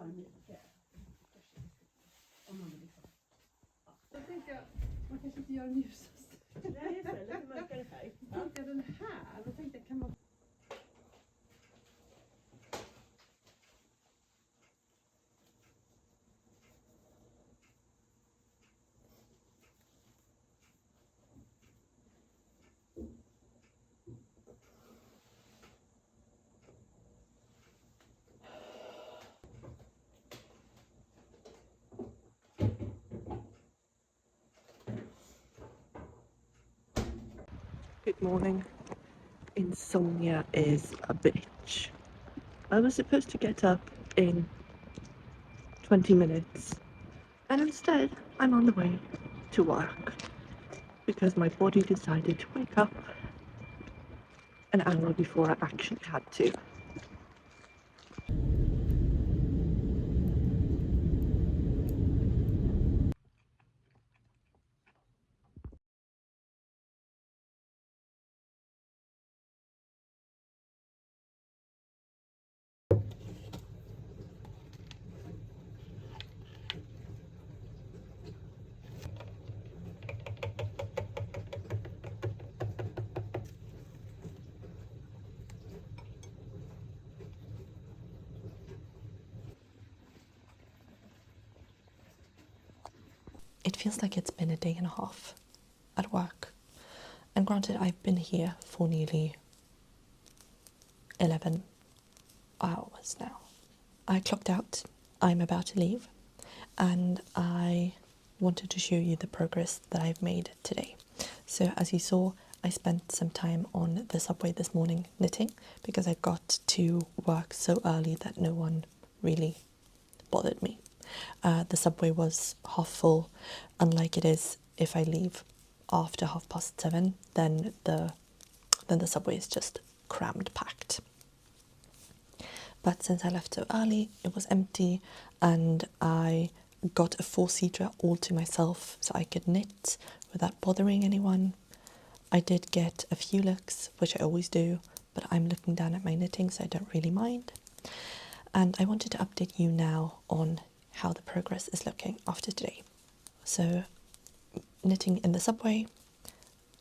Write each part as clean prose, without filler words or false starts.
Om man vill liksom. Ja. Då tänkte jag, man kanske inte gör en ljusast. Nej, just det, lite mörkare färg. Då tänkte jag den här, då tänkte jag kan man... Good morning. Insomnia is a bitch. I was supposed to get up in 20 minutes, and instead I'm on the way to work because my body decided to wake up an hour before I actually had to. It feels like it's been a day and a half at work. And granted, I've been here for nearly 11 hours now. I clocked out, I'm about to leave, and I wanted to show you the progress that I've made today. So as you saw, I spent some time on the subway this morning knitting because I got to work so early that no one really bothered me. The subway was half full, unlike it is if I leave after 7:30, then the subway is just crammed packed. But since I left so early, it was empty, and I got a 4-seater all to myself so I could knit without bothering anyone. I did get a few looks, which I always do, but I'm looking down at my knitting, so I don't really mind. And I wanted to update you now on how the progress is looking after today. So knitting in the subway,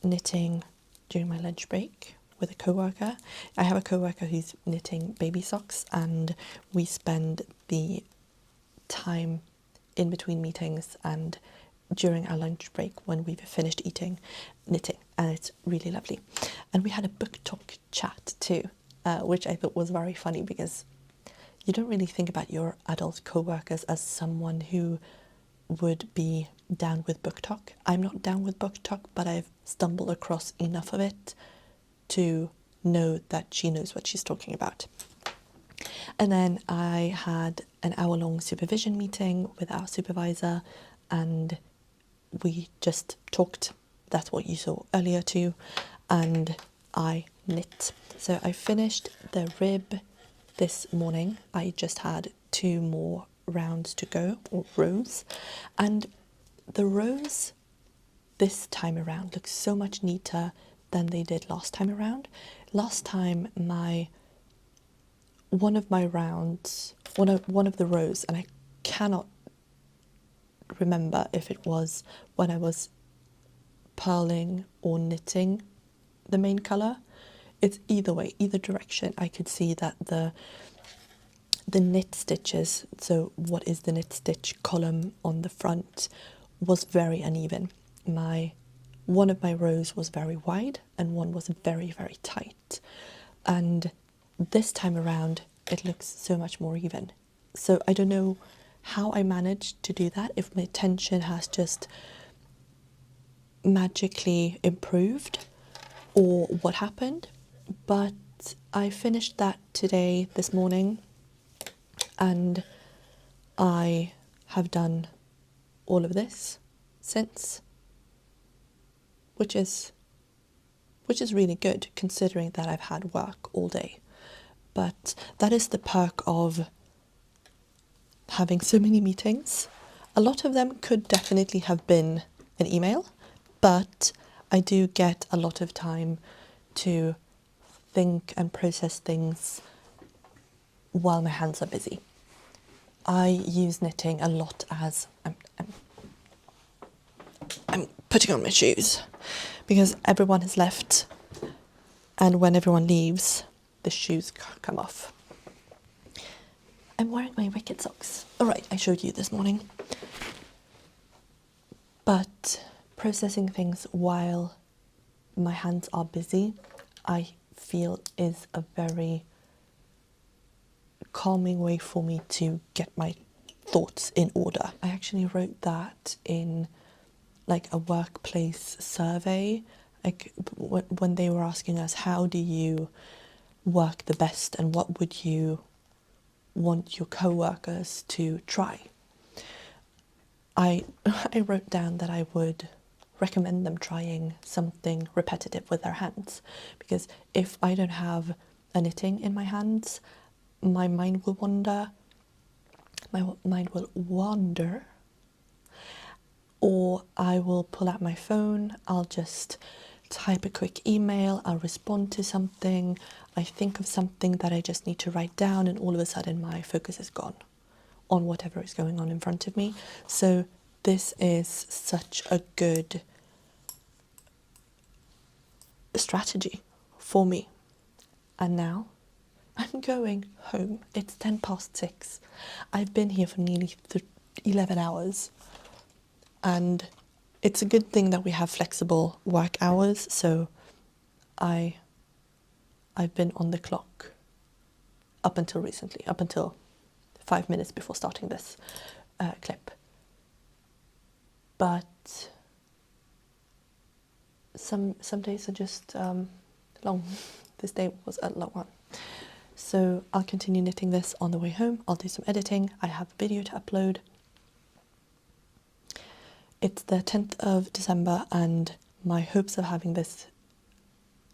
knitting during my lunch break with a co-worker. I have a co-worker who's knitting baby socks, and we spend the time in between meetings and during our lunch break when we've finished eating, knitting, and it's really lovely. And we had a book talk chat too, which I thought was very funny because you don't really think about your adult co-workers as someone who would be down with book talk. I'm not down with book talk, but I've stumbled across enough of it to know that she knows what she's talking about. And then I had an hour-long supervision meeting with our supervisor, and we just talked. That's what you saw earlier too. And I knit. So I finished the rib this morning. I just had 2 more rounds to go, or rows, and the rows this time around look so much neater than they did last time around. Last time one of the rows, and I cannot remember if it was when I was purling or knitting the main colour. It's either way, either direction. I could see that the knit stitches, so what is the knit stitch column on the front, was very uneven. One of my rows was very wide and one was very, very tight. And this time around, it looks so much more even. So I don't know how I managed to do that, if my tension has just magically improved or what happened. But I finished that this morning, and I have done all of this since, which is really good considering that I've had work all day. But that is the perk of having so many meetings. A lot of them could definitely have been an email, but I do get a lot of time to think and process things while my hands are busy. I use knitting a lot as I'm putting on my shoes because everyone has left, and when everyone leaves, the shoes come off. I'm wearing my wicked socks. Alright, I showed you this morning. But processing things while my hands are busy, I feel is a very calming way for me to get my thoughts in order. I actually wrote that in like a workplace survey, like when they were asking us, how do you work the best and what would you want your co-workers to try? I wrote down that I would recommend them trying something repetitive with their hands, because if I don't have a knitting in my hands, my mind will wander. Or I will pull out my phone, I'll just type a quick email, I'll respond to something, I think of something that I just need to write down, and all of a sudden my focus is gone on whatever is going on in front of me. So this is such a good strategy for me. And now I'm going home. It's 6:10. I've been here for nearly 11 hours. And it's a good thing that we have flexible work hours, so I've been on the clock up until recently, up until 5 minutes before starting this clip. But some days are just long. This day was a long one. So I'll continue knitting this on the way home. I'll do some editing. I have a video to upload. It's the 10th of December and my hopes of having this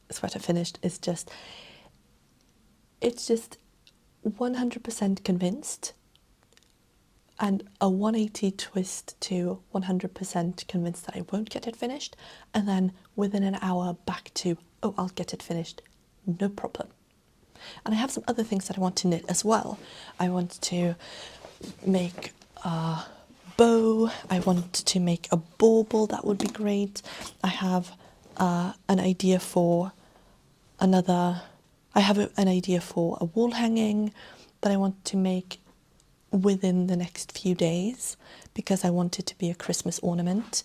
sweater finished is just, it's just 100% convinced, and a 180 twist to 100% convinced that I won't get it finished, and then within an hour back to, oh, I'll get it finished, no problem. And I have some other things that I want to knit as well. I want to make a bow, I want to make a bauble, that would be great. I have an idea for an idea for a wall hanging that I want to make within the next few days because I want it to be a Christmas ornament.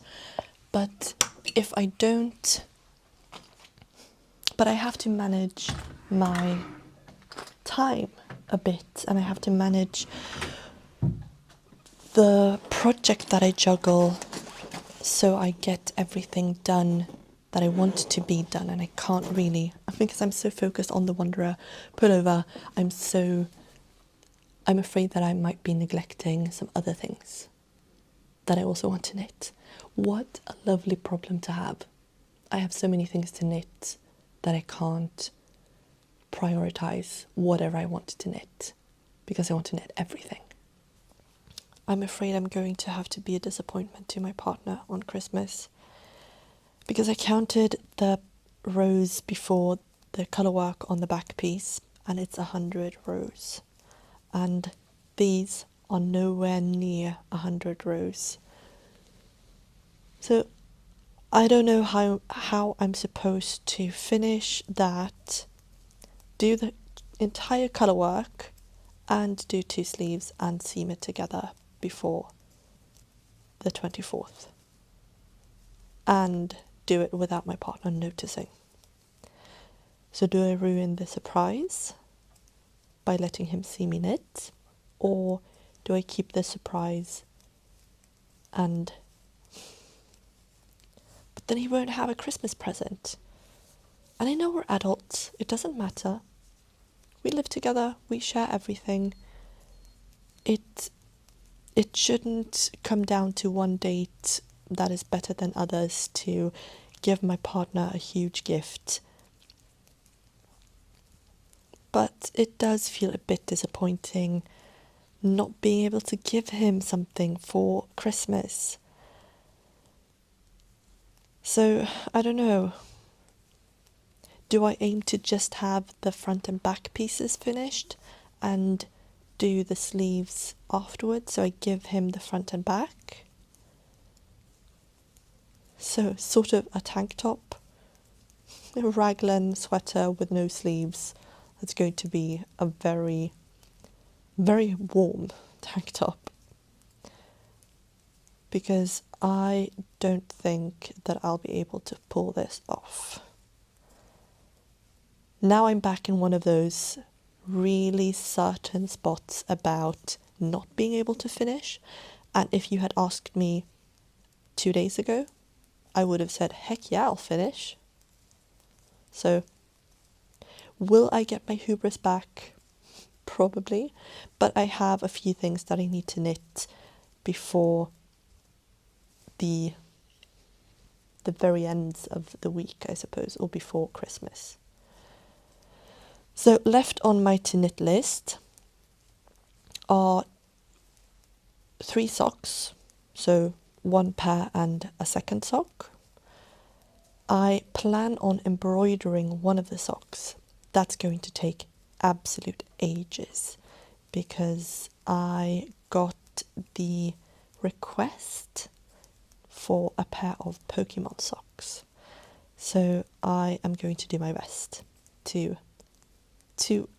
But if I don't, but I have to manage my time a bit, and I have to manage the project that I juggle so I get everything done that I want to be done, and I can't really, because I'm so focused on the Wanderer pullover, I'm afraid that I might be neglecting some other things that I also want to knit. What a lovely problem to have. I have so many things to knit that I can't prioritize whatever I want to knit because I want to knit everything. I'm afraid I'm going to have to be a disappointment to my partner on Christmas because I counted the rows before the colour work on the back piece and it's 100 rows, and these are nowhere near 100 rows. So I don't know how I'm supposed to finish that, do the entire colour work and do 2 sleeves and seam it together before the 24th and do it without my partner noticing. So do I ruin the surprise by letting him see me knit, or do I keep the surprise and but then he won't have a Christmas present? And I know we're adults, it doesn't matter. We live together, we share everything. It shouldn't come down to one date that is better than others to give my partner a huge gift. But it does feel a bit disappointing not being able to give him something for Christmas. So, I don't know. Do I aim to just have the front and back pieces finished and do the sleeves afterwards, so I give him the front and back. So sort of a tank top, a raglan sweater with no sleeves. It's going to be a very, very warm tank top, because I don't think that I'll be able to pull this off. Now I'm back in one of those really certain spots about not being able to finish, and if you had asked me 2 days ago, I would have said, heck yeah, I'll finish. So, will I get my hubris back? Probably, but I have a few things that I need to knit before the very ends of the week, I suppose, or before Christmas. So left on my to knit list are 3 socks, so 1 pair and a second sock. I plan on embroidering one of the socks. That's going to take absolute ages, because I got the request for a pair of Pokemon socks. So I am going to do my best to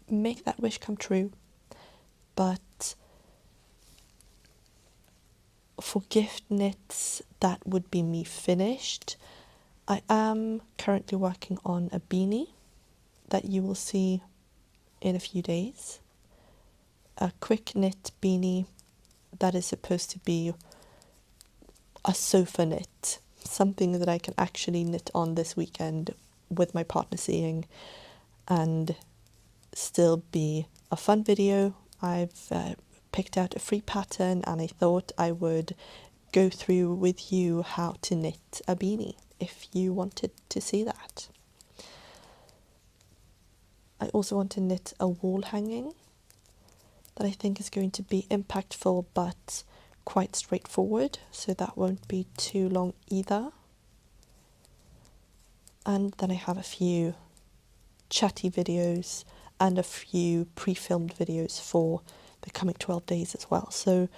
make that wish come true. But for gift knits, that would be me finished. I am currently working on a beanie that you will see in a few days. A quick knit beanie that is supposed to be a sofa knit, something that I can actually knit on this weekend with my partner seeing, and still be a fun video. I've picked out a free pattern, and I thought I would go through with you how to knit a beanie if you wanted to see that. I also want to knit a wall hanging that I think is going to be impactful but quite straightforward, so that won't be too long either. And then I have a few chatty videos and a few pre-filmed videos for the coming 12 days as well. So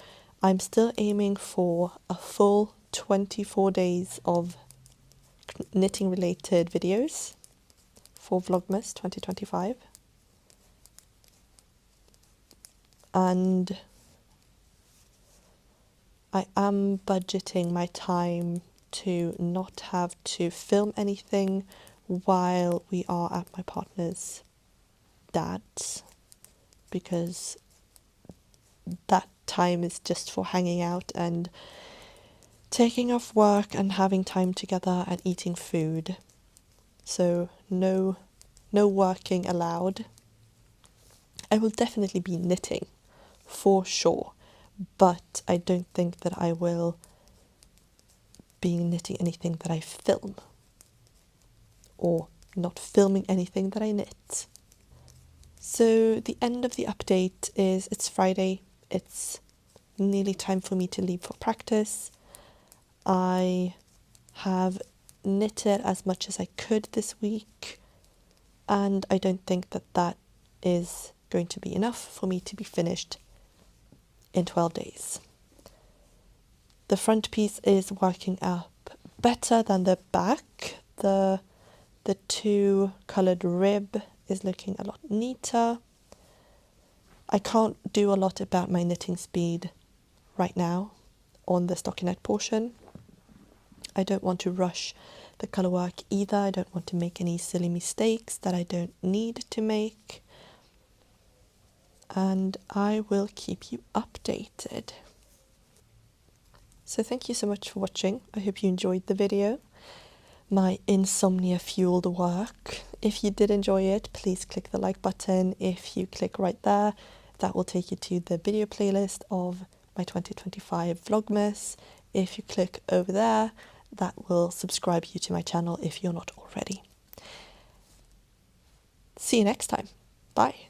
I'm still aiming for a full 24 days of knitting related videos for Vlogmas 2025. And I am budgeting my time to not have to film anything while we are at my partner's dad's, because that time is just for hanging out and taking off work and having time together and eating food. So no working allowed. I will definitely be knitting for sure, but I don't think that I will be knitting anything that I film, or not filming anything that I knit. So the end of the update is it's Friday. It's nearly time for me to leave for practice. I have knitted as much as I could this week, and I don't think that that is going to be enough for me to be finished in 12 days. The front piece is working up better than the back. The 2 coloured rib is looking a lot neater. I can't do a lot about my knitting speed right now on the stockinette portion. I don't want to rush the colour work either. I don't want to make any silly mistakes that I don't need to make. And I will keep you updated. So thank you so much for watching. I hope you enjoyed the video. My insomnia fueled work. If you did enjoy it, please click the like button. If you click right there, that will take you to the video playlist of my 2025 Vlogmas. If you click over there, that will subscribe you to my channel if you're not already. See you next time. Bye.